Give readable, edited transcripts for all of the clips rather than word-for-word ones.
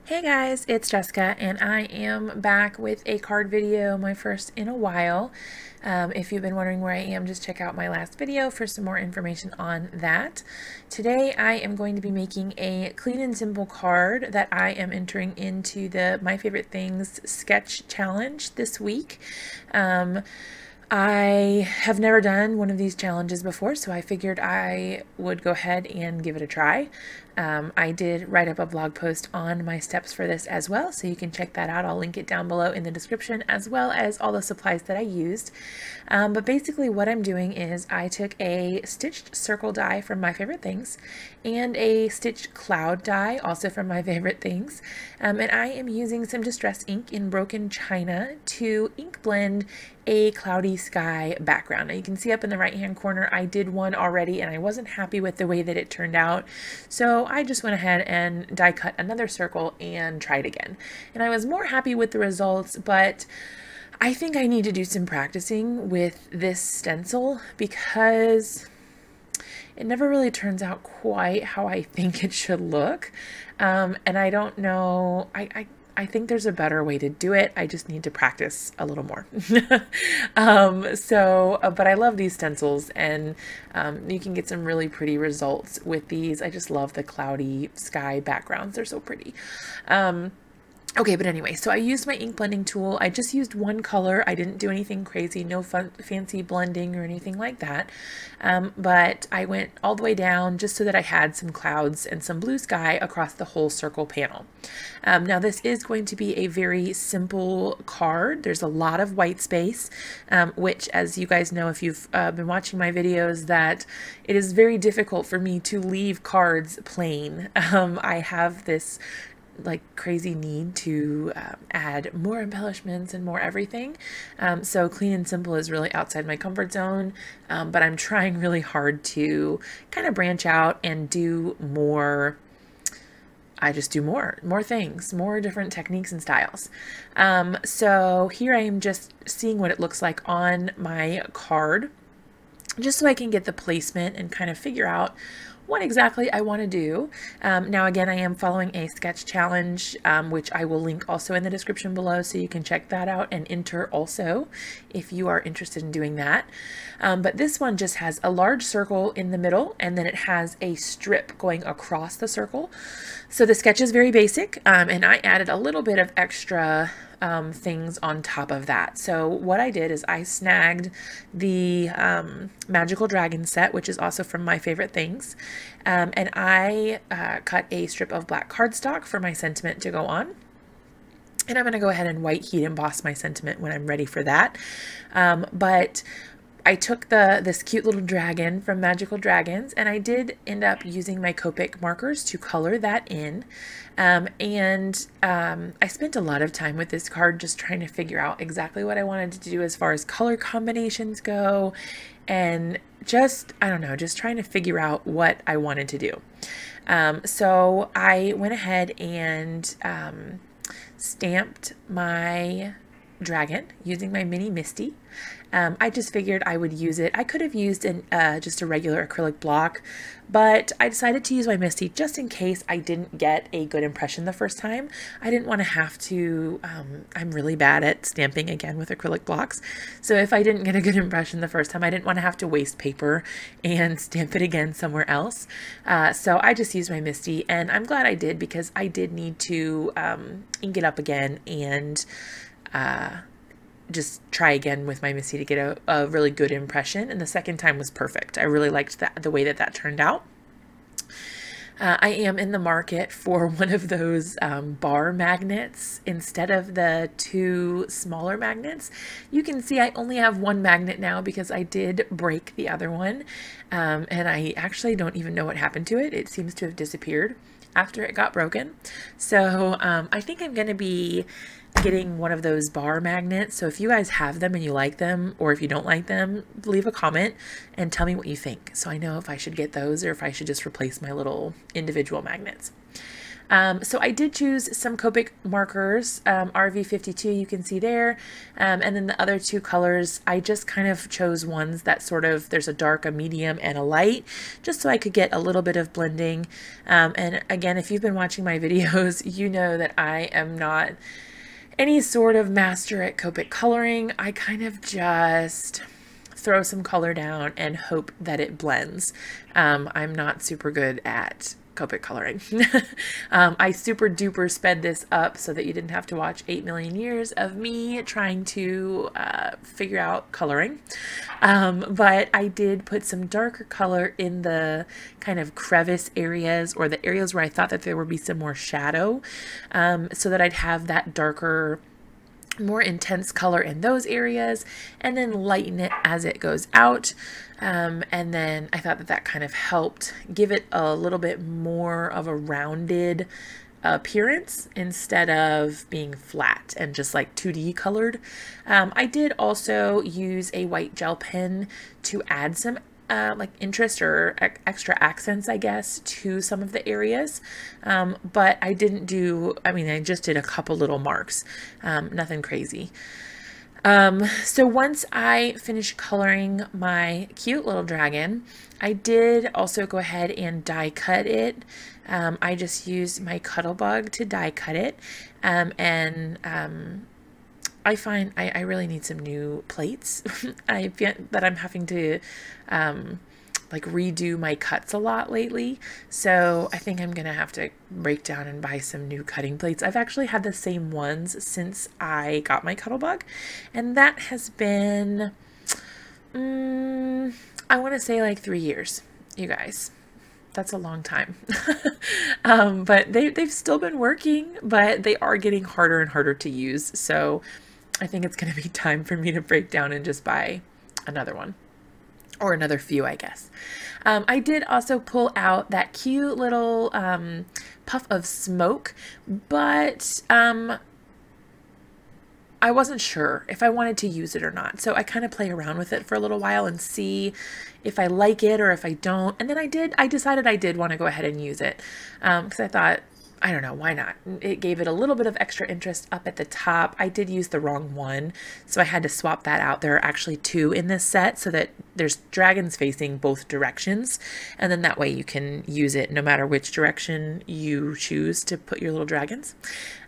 Hey guys, it's Jessica and I am back with a card video, my first in a while. If you've been wondering where I am, just check out my last video for some more information on that. Today I am going to be making a clean and simple card that I am entering into the My Favorite Things sketch challenge this week. I have never done one of these challenges before, so I figured I would go ahead and give it a try. I did write up a blog post on my steps for this as well, so you can check that out. I'll link it down below in the description, as well as all the supplies that I used. But basically what I'm doing is I took a stitched circle die from My Favorite Things and a stitched cloud die, also from My Favorite Things. And I am using some distress ink in Broken China to ink blend a cloudy sky background. Now you can see up in the right hand corner I did one already and I wasn't happy with the way that it turned out, so I just went ahead and die cut another circle and tried again, and I was more happy with the results, but I think I need to do some practicing with this stencil because it never really turns out quite how I think it should look. And I don't know, I think there's a better way to do it. I just need to practice a little more. But I love these stencils, and you can get some really pretty results with these. I just love the cloudy sky backgrounds. They're so pretty. Okay, but anyway, so I used my ink blending tool. I just used one color. I didn't do anything crazy, no fancy blending or anything like that. But I went all the way down just so that I had some clouds and some blue sky across the whole circle panel. Now this is going to be a very simple card. There's a lot of white space, which, as you guys know if you've been watching my videos, that it is very difficult for me to leave cards plain. I have this like crazy need to add more embellishments and more everything. So clean and simple is really outside my comfort zone, but I'm trying really hard to kind of branch out and do more. I just do more things, more different techniques and styles. So here I am just seeing what it looks like on my card, just so I can get the placement and kind of figure out what exactly I want to do. Now again, I am following a sketch challenge, which I will link also in the description below, so you can check that out and enter also if you are interested in doing that. But this one just has a large circle in the middle, and then it has a strip going across the circle. So the sketch is very basic, and I added a little bit of extra things on top of that. So what I did is I snagged the Magical Dragon set, which is also from My Favorite Things, and I cut a strip of black cardstock for my sentiment to go on. And I'm going to go ahead and white heat emboss my sentiment when I'm ready for that. But I took this cute little dragon from Magical Dragons, and I did end up using my Copic markers to color that in. I spent a lot of time with this card just trying to figure out exactly what I wanted to do as far as color combinations go, and just, I don't know, just trying to figure out what I wanted to do. So I went ahead and stamped my dragon using my mini Misty. I just figured I would use it. I could have used just a regular acrylic block, but I decided to use my Misty just in case I didn't get a good impression the first time. I didn't want to have to, I'm really bad at stamping again with acrylic blocks, so if I didn't get a good impression the first time, I didn't want to have to waste paper and stamp it again somewhere else. So I just used my Misty, and I'm glad I did, because I did need to ink it up again and just try again with my Misty to get a really good impression, and the second time was perfect. I really liked the way that turned out. I am in the market for one of those bar magnets instead of the two smaller magnets. You can see I only have one magnet now because I did break the other one, and I actually don't even know what happened to it. It seems to have disappeared after it got broken. So I think I'm going to be getting one of those bar magnets. So if you guys have them and you like them, or if you don't like them, leave a comment and tell me what you think, so I know if I should get those or if I should just replace my little individual magnets. So I did choose some Copic markers, RV52 you can see there, and then the other two colors, I just kind of chose ones that sort of, there's a dark, a medium, and a light, just so I could get a little bit of blending. And again, if you've been watching my videos, you know that I am not any sort of master at Copic coloring. I kind of just throw some color down and hope that it blends. I'm not super good at Copic coloring. I super duper sped this up so that you didn't have to watch 8 million years of me trying to figure out coloring. But I did put some darker color in the kind of crevice areas, or the areas where I thought that there would be some more shadow, so that I'd have that darker, more intense color in those areas, and then lighten it as it goes out. And then I thought that that kind of helped give it a little bit more of a rounded appearance instead of being flat and just like 2D colored. I did also use a white gel pen to add some like interest or extra accents, I guess, to some of the areas. But I didn't do, I mean, I just did a couple little marks, nothing crazy. So once I finished coloring my cute little dragon, I did also go ahead and die cut it. I just used my Cuttlebug to die cut it. I find I really need some new plates. I feel that I'm having to like redo my cuts a lot lately. So I think I'm gonna have to break down and buy some new cutting plates. I've actually had the same ones since I got my Cuttlebug, and that has been, I want to say like 3 years, you guys. That's a long time. But they've still been working, but they are getting harder and harder to use. So I think it's going to be time for me to break down and just buy another one, or another few, I guess. I did also pull out that cute little puff of smoke, but I wasn't sure if I wanted to use it or not. So I kind of play around with it for a little while and see if I like it or if I don't. And then I decided I did want to go ahead and use it, because I thought, I don't know, why not? It gave it a little bit of extra interest up at the top. I did use the wrong one, so I had to swap that out. There are actually 2 in this set, so that there's dragons facing both directions, and then that way you can use it no matter which direction you choose to put your little dragons.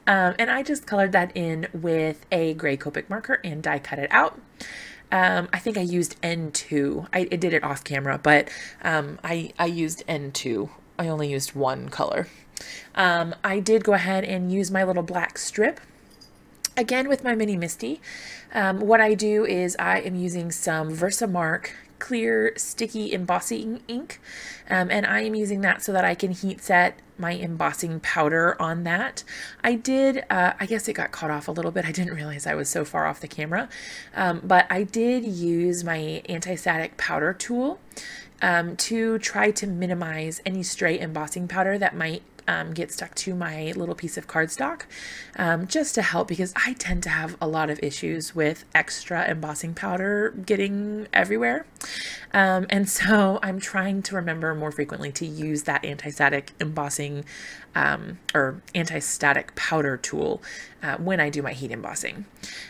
And I just colored that in with a gray Copic marker and die cut it out. I think I used N2. I did it off camera, but I used N2. I only used one color. I did go ahead and use my little black strip again with my mini Misty. What I do is I am using some Versamark clear sticky embossing ink, and I am using that so that I can heat set my embossing powder on that. I did, I guess it got caught off a little bit. I didn't realize I was so far off the camera, but I did use my anti-static powder tool to try to minimize any stray embossing powder that might get stuck to my little piece of cardstock, just to help, because I tend to have a lot of issues with extra embossing powder getting everywhere. And so I'm trying to remember more frequently to use that anti-static embossing or anti-static powder tool when I do my heat embossing.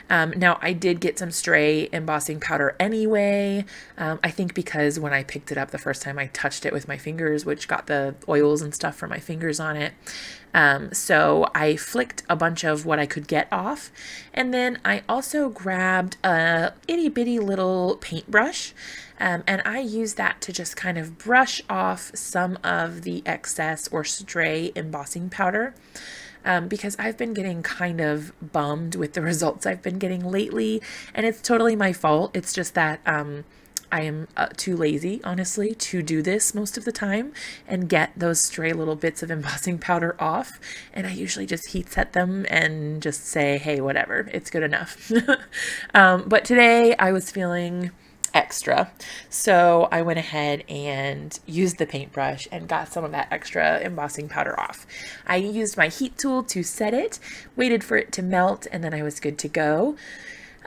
Now I did get some stray embossing powder anyway. I think because when I picked it up the first time I touched it with my fingers, which got the oils and stuff from my fingers on it. So I flicked a bunch of what I could get off, and then I also grabbed a itty bitty little paintbrush, and I used that to just kind of brush off some of the excess or stray embossing powder, because I've been getting kind of bummed with the results I've been getting lately, and it's totally my fault. It's just that I am too lazy, honestly, to do this most of the time and get those stray little bits of embossing powder off. And I usually just heat set them and just say, hey, whatever, it's good enough. But today I was feeling extra, so I went ahead and used the paintbrush and got some of that extra embossing powder off. I used my heat tool to set it, waited for it to melt, and then I was good to go.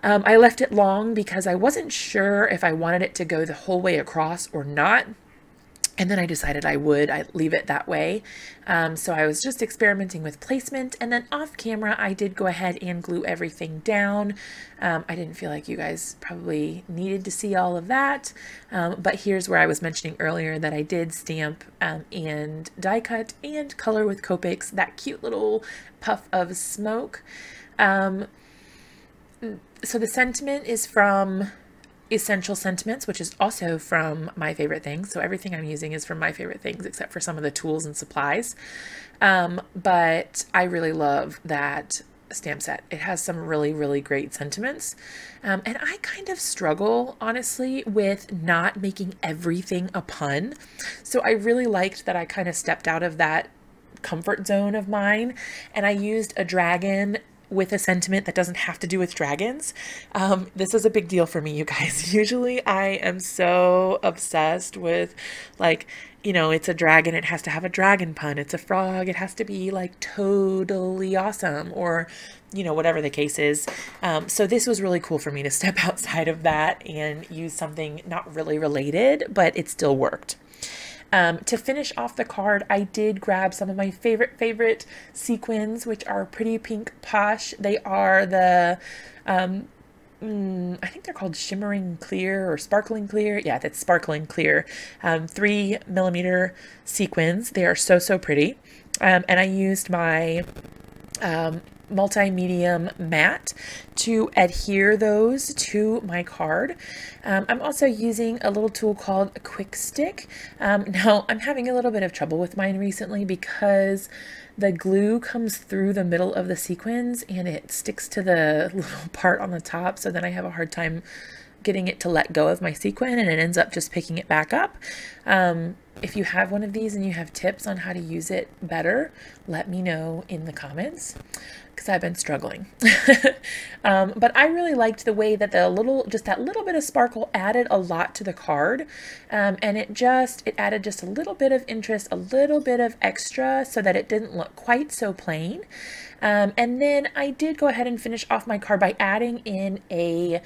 I left it long because I wasn't sure if I wanted it to go the whole way across or not. And then I decided I'd leave it that way. So I was just experimenting with placement, and then off camera, I did go ahead and glue everything down. I didn't feel like you guys probably needed to see all of that. But here's where I was mentioning earlier that I did stamp and die cut and color with Copics, that cute little puff of smoke. So the sentiment is from Essential Sentiments, which is also from My Favorite Things. So everything I'm using is from My Favorite Things, except for some of the tools and supplies. But I really love that stamp set. It has some really, really great sentiments. And I kind of struggle, honestly, with not making everything a pun. So I really liked that I kind of stepped out of that comfort zone of mine, and I used a dragon with a sentiment that doesn't have to do with dragons. This is a big deal for me, you guys. Usually I am so obsessed with, like, you know, it's a dragon, it has to have a dragon pun. It's a frog, it has to be like totally awesome, or, you know, whatever the case is. So this was really cool for me to step outside of that and use something not really related, but it still worked. To finish off the card, I did grab some of my favorite sequins, which are Pretty Pink Posh. They are the, I think they're called Shimmering Clear or Sparkling Clear. Yeah, that's Sparkling Clear. 3mm sequins. They are so pretty. And I used my multi-medium mat to adhere those to my card. I'm also using a little tool called a quick stick. Now I'm having a little bit of trouble with mine recently because the glue comes through the middle of the sequins and it sticks to the little part on the top, so then I have a hard time getting it to let go of my sequin, and it ends up just picking it back up. If you have one of these and you have tips on how to use it better, let me know in the comments, because I've been struggling. But I really liked the way that just that little bit of sparkle added a lot to the card. And it added just a little bit of interest, a little bit of extra, so that it didn't look quite so plain. And then I did go ahead and finish off my card by adding in a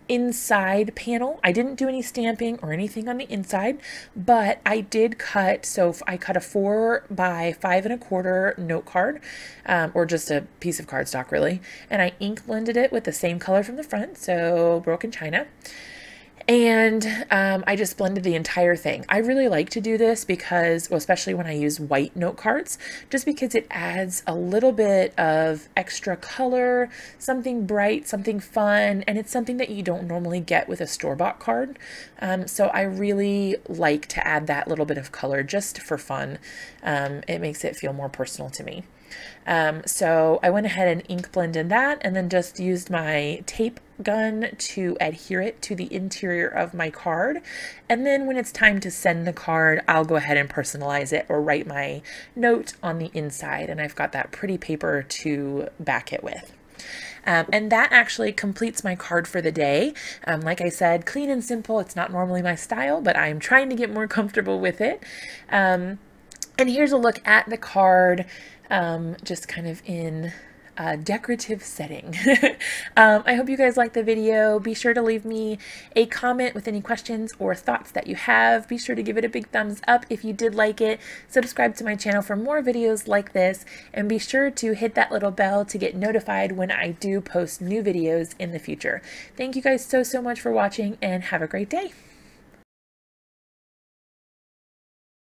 inside panel. I didn't do any stamping or anything on the inside, but I did cut, so I cut a 4 by 5 1/4 note card, or just a piece of cardstock really, and I ink blended it with the same color from the front, so Broken China. And I just blended the entire thing. I really like to do this because, well, especially when I use white note cards, just because it adds a little bit of extra color, something bright, something fun, and it's something that you don't normally get with a store-bought card. So I really like to add that little bit of color just for fun. It makes it feel more personal to me. So I went ahead and ink blended that, and then just used my tape gun to adhere it to the interior of my card. And then when it's time to send the card, I'll go ahead and personalize it or write my note on the inside. And I've got that pretty paper to back it with. And that actually completes my card for the day. Like I said, clean and simple. It's not normally my style, but I'm trying to get more comfortable with it. And here's a look at the card, just kind of in a decorative setting. I hope you guys liked the video. Be sure to leave me a comment with any questions or thoughts that you have. Be sure to give it a big thumbs up if you did like it. Subscribe to my channel for more videos like this, and be sure to hit that little bell to get notified when I do post new videos in the future. Thank you guys so much for watching, and have a great day.